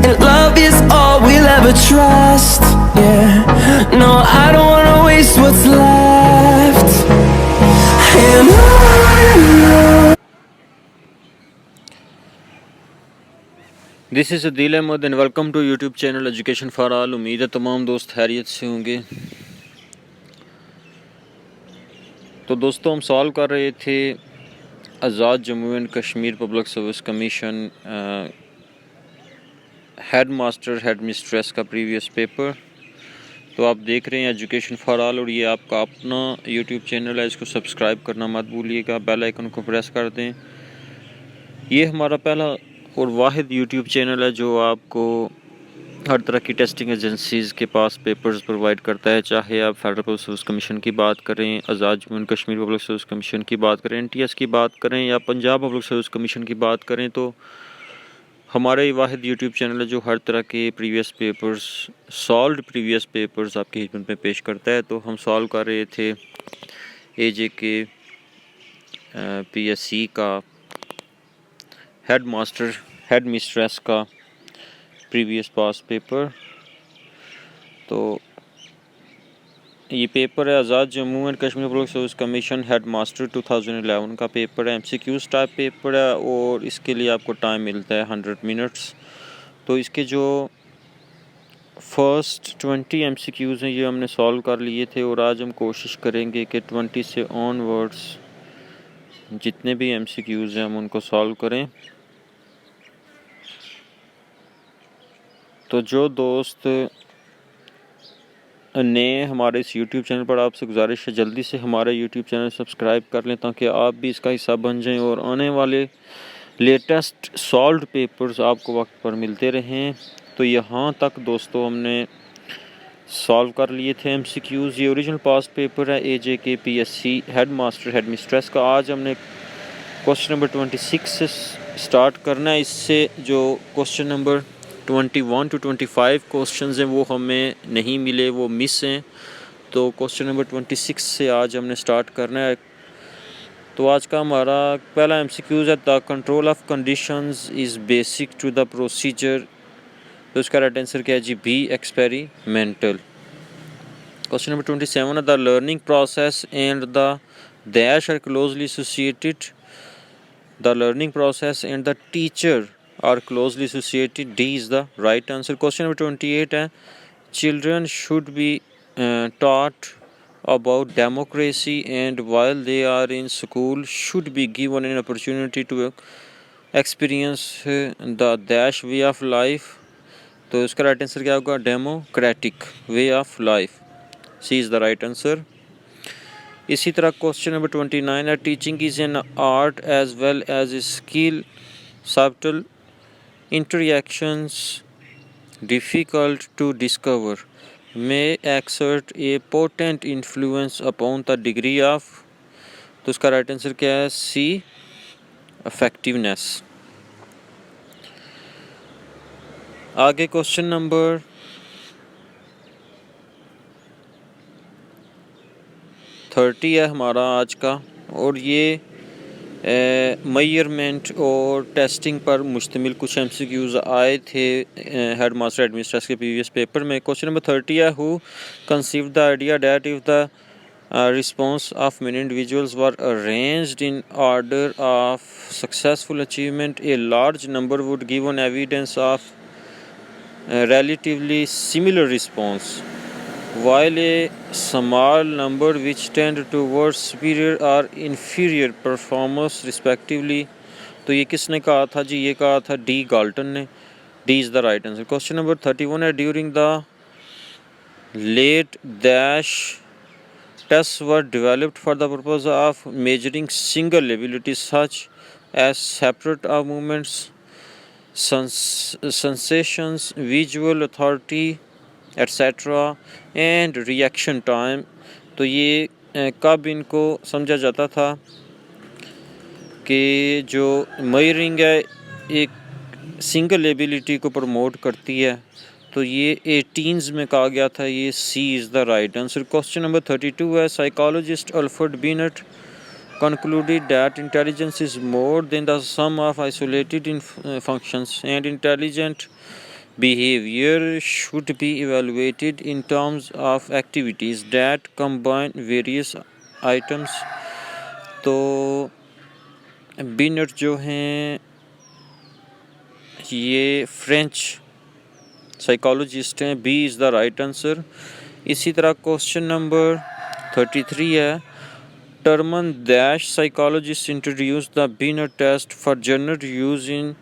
and love is all we'll ever trust. Yeah, no, I don't wanna waste what's left. And on. This is Adeel Ahmed and welcome to YouTube channel education for all. उम्मीद है तमाम दोस्त खैरियत से होंगे। तो दोस्तों, हम सॉल्व कर रहे थे Azad Jammu and Kashmir public service commission head master head mistress का प्रीवियस पेपर। तो आप देख रहे हैं एजुकेशन फॉर ऑल और ये आपका अपना यूट्यूब चैनल है। इसको सब्सक्राइब करना मत भूलिएगा, बेल आइकन को प्रेस कर दें। ये हमारा पहला और वाहिद यूट्यूब चैनल है जो आपको हर तरह की टेस्टिंग एजेंसीज़ के पास पेपर्स प्रोवाइड करता है। चाहे आप फेडरल पब्लिक सर्विस कमीशन की बात करें, Azad Jammu and Kashmir public service commission की बात करें, NTS की बात करें या पंजाब पब्लिक सर्विस कमीशन की बात करें, तो हमारे वाहिद यूट्यूब चैनल है जो हर तरह के previous papers, solved previous papers आपकी खिदमत में पेश करता है। तो हम सॉल्व कर रहे थे AJK PSC का हेड मास्टर हेड मिस्ट्रेस का प्रीवियस पास पेपर। तो ये पेपर है Azad Jammu and Kashmir public service commission head master 2011 का पेपर है। MCQs टाइप पेपर है और इसके लिए आपको टाइम मिलता है 100 मिनट्स। तो इसके जो फर्स्ट 20 MCQs हैं ये हमने सॉल्व कर लिए थे और आज हम कोशिश करेंगे कि 20 से ऑनवर्ड्स जितने भी MCQs हैं हम उनको सॉल्व करें। तो जो दोस्त नए हमारे इस YouTube चैनल पर, आपसे गुजारिश है जल्दी से हमारे YouTube चैनल सब्सक्राइब कर लें ताकि आप भी इसका हिस्सा बन जाएं और आने वाले लेटेस्ट सॉल्व्ड पेपर्स आपको वक्त पर मिलते रहें। तो यहाँ तक दोस्तों हमने सॉल्व कर लिए थे MCQs। ये ओरिजिनल पास्ट पेपर है AJK PSC head master head mistress का। आज हमने क्वेश्चन नंबर 26 से स्टार्ट करना है। इससे जो क्वेश्चन नंबर 21 to 25 क्वेश्चंस हैं वो हमें नहीं मिले, वो मिस हैं। तो क्वेश्चन नंबर 26 से आज हमने स्टार्ट करना है। तो आज का हमारा पहला MCQ है the control of conditions is basic to the procedure. तो इसका राइट आंसर क्या है जी? B experimental. क्वेश्चन नंबर 27 है the learning process and the dash are closely associated. The learning process and the teacher are closely associated. D is the right answer. Question number 28 है children should be taught about democracy and while they are in school should be given an opportunity to experience the dash way of life. तो इसका right answer क्या होगा? Democratic way of life. C is the right answer. इसी तरह question number 29 है teaching is an art as well as skill subtle interactions difficult to discover may exert a potent influence upon the degree of। तो उसका right answer क्या है? C effectiveness। आगे question number 30 है हमारा आज का और ये मेजरमेंट और टेस्टिंग पर मुश्तमिल कुछ MCQs आए थे हेड मास्टर एडमिनिस्ट्रेशन के प्रीवियस पेपर में। क्वेश्चन नंबर 30 है who conceive the idea that if the response of many individuals were arranged in order of successful achievement a large number would given evidence of relatively similar response while a small number which tend towards superior or inferior performance respectively। तो ये किसने कहा था जी? ये कहा था D Galton ने। D is the right answer. Question number 31 है during the late dash tests were developed for the purpose of measuring single abilities such as separate of movements, sensations, visual authority etcetera and reaction time. तो ये कब इनको समझा जाता था कि जो मेजरिंग है एक सिंगल एबिलिटी को प्रमोट करती है। तो ये 18s में कहा गया था। ये C is the right answer. Question number 32 है psychologist Alfred beneath concluded that intelligence is more than the sum of isolated functions and intelligent Behavior should be evaluated in terms of activities that combine various items. तो बिनट जो हैं ये French psychologist हैं, B is the right answer. इसी तरह question number 33 है, Terman dash psychologist introduce the Binet test for general use in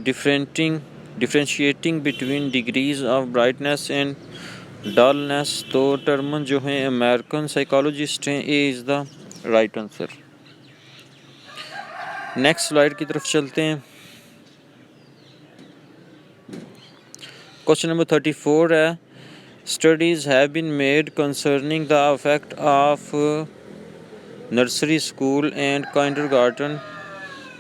differentiating between degrees of brightness and dullness. तो Terman जो हैं अमेरिकन साइकोलॉजिस्ट हैं, A is the right answer. Next slide की तरफ चलते हैं। क्वेश्चन नंबर 34 है, studies have been made concerning the effect of nursery school and kindergarten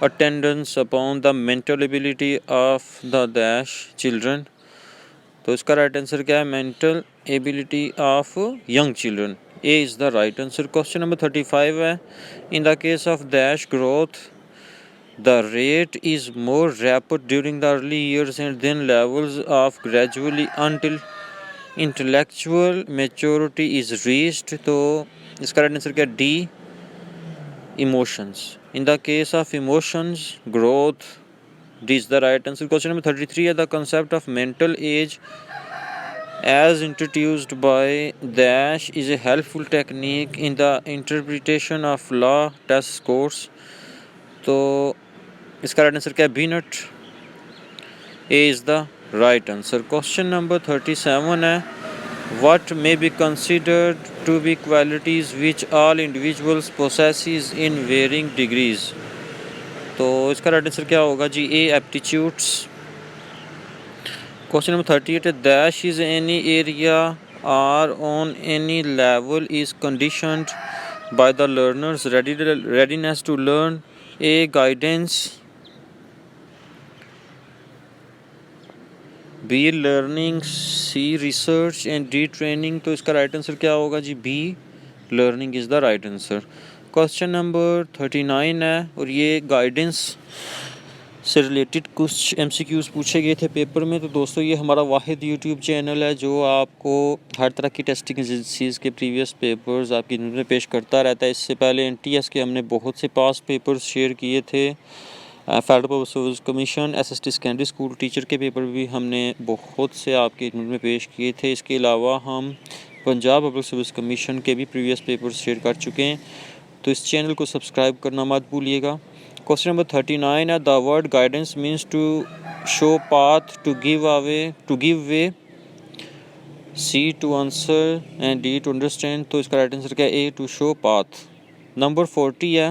attendance upon the mental ability of the dash children. तो इसका right answer क्या है, mental ability of young children, A is the right answer. Question number 35 है, in the case of dash growth the rate is more rapid during the early years and then levels off gradually until intellectual maturity is reached। तो इसका right answer क्या, D emotions. In the case of emotions growth, D is the right answer. Question number 33 है, the concept of mental as as introduced by dash is a helpful technique in the interpretation of law test scores। तो इसका right answer क्या है, Binet, A is the right answer. Question number 37 है, what may be considered to be qualities which all individuals possesses in varying degrees. तो इसका right answer क्या होगा जी, ए एप्टीट्यूड्स। क्वेश्चन नंबर 38 है, dash is any area or on any level is conditioned by the learner's readiness to learn, A guidance, B learning, C research and D training. तो इसका right answer क्या होगा जी, B learning is the right answer. Question number 39 है, और ये guidance से related कुछ एमसीक्यूज़ पूछे गए थे पेपर में। तो दोस्तों ये हमारा वाहिद यूट्यूब चैनल है जो आपको हर तरह की टेस्टिंग एजेंसीज़ के प्रीवियस पेपर्स आपकी न्यूज़ में पेश करता रहता है। इससे पहले एनटीएस के हमने बहुत से पास पेपर्स शेयर किए थे, federal public service commission, SST secondary school teacher के पेपर भी हमने बहुत से आपके न्यूज़ में पेश किए थे। इसके अलावा हम पंजाब पब्लिक सर्विस कमीशन के भी प्रीवियस पेपर्स शेयर कर चुके हैं। तो इस चैनल को सब्सक्राइब करना मत भूलिएगा। क्वेश्चन नंबर 39 है, the word guidance means to show path, to give way, C to answer and D to understand. तो इसका राइट आंसर क्या है, A to show path. Number 40 है,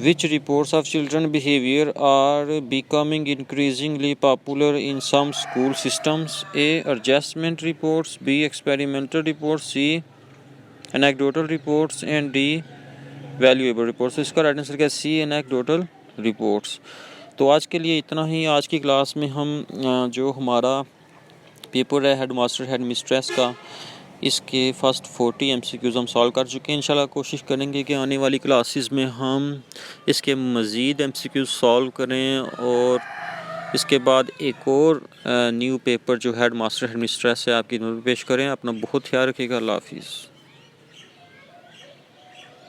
which reports of children behavior are becoming increasingly popular in some school systems, A adjustment reports, B experimental reports, C anecdotal reports and D valuable reports। तो इसका right answer क्या है, C anecdotal reports। तो आज के लिए इतना ही। आज की क्लास में हम जो हमारा पेपर है हेड मास्टर हेड मिस्ट्रेस का, इसके फर्स्ट 40 एमसीक्यूज़ हम सॉल्व कर चुके हैं। इंशाल्लाह कोशिश करेंगे कि आने वाली क्लासेस में हम इसके मज़ीद एमसीक्यूज़ सॉल्व करें और इसके बाद एक और न्यू पेपर जो हेड मास्टर हेड मिस्ट्रेस है आपकी पेश करें। अपना बहुत ख्याल रखिएगा। अल्लाह हाफिज़।